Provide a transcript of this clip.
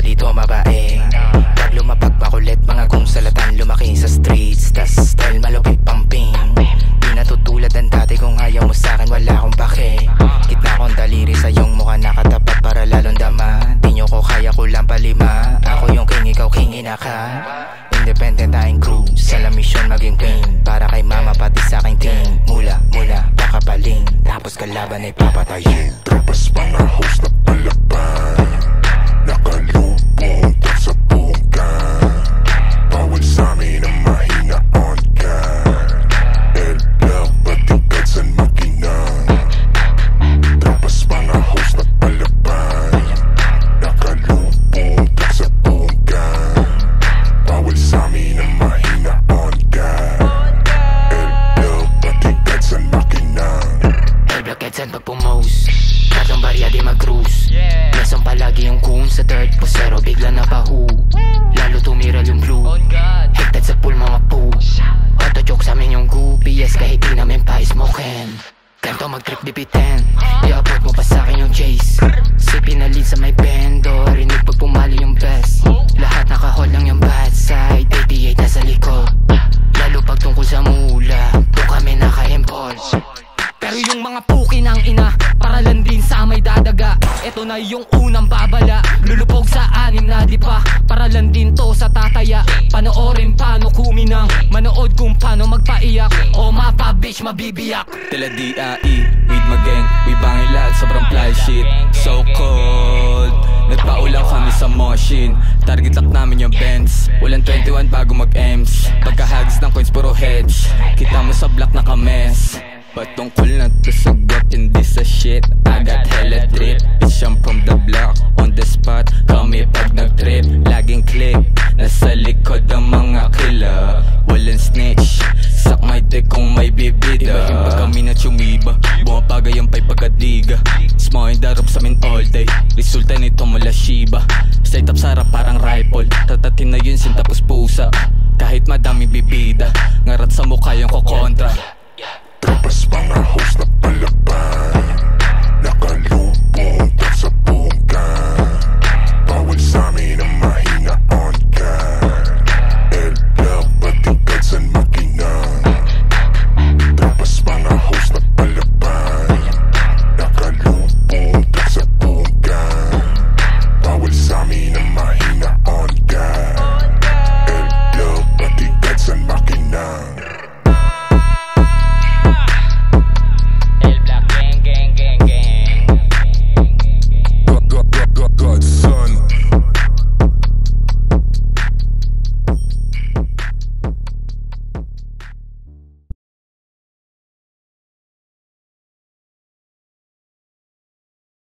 dito mabae. Pag lumapag makulit, mga gumsalatan lumaki sa streets. Tas style malupit pamping. Di natutulad ang dati, kung ayaw mo sa'kin wala akong pake. Gitna kong daliri sa iyong mukha nakatapat para lalong dama. Di nyo ko kaya, kulang palima. Ako yung king, ikaw king, ina ka. Independent tayong crew, sa la mission maging queen. Para kay mama pati sa aking team. Mula, pakapaling, tapos kalaban ay papatayin. Trapas mga host na palaban, nakalubong sa bungkan. Bawal sa'min ang mahina on ka. L-Block, patigad sa makina. Trapas mga host na palaban, nakalubong sa bungkan. Bawal sa'min ang mahina on ka. L-Block, patigad sa makina. L-Block headset pag pumose, tatlong barya di mag-cruise. Lesson palagi yung goon sa third posero, bigla na pahu. Lalo tumiral yung blue, hected sa pool mga poo. Auto joke sa amin yung goopies, kahit di namin pa-smoken. Ganto mag-trip bibitin, i-upload mo pa sa'kin yung chase. Sipin na lead sa may bendo, rinig pag pumali yung best. Lahat naka-hold lang yung bad side, 88 nasa likod. Lalo pag tungkol sa mula, doon kami naka-impulse. Pero yung mga puki ng ina, paralan din sa may dadaga. Eto na yung unang babala, lulupog sa anim na di pa. Paralan din to sa tataya, panoorin paano kuminang. Manood kung paano magpaiyak, o mapa bitch mabibiyak. Tila D.I.E, with my gang, we bangin lahat, sobrang fly shit. So cold, nagpaulang kami sa motion. Target lock namin yung Benz, walang 21 bago mag-M's. Pagkahags ng coins puro heads, kita mo sa block na kames. Patungkol na to sa got, hindi sa shit. I got hella drip, bitch I'm from the block. On the spot, kami pag nag-trip. Laging click, nasa likod ang mga killer. Walang snitch, sak my dick kung may bibida. Ibahin pa kami na chumiba, bumapagay ang pay pagkadiga. Smoking darop sa amin all day, resulta nito mula Shiba. Straight up sarap parang rifle, tatatin na yun sin tapos pusa. Kahit madami bibida, ngarat sa mukha yung kokontra. Trapas mga host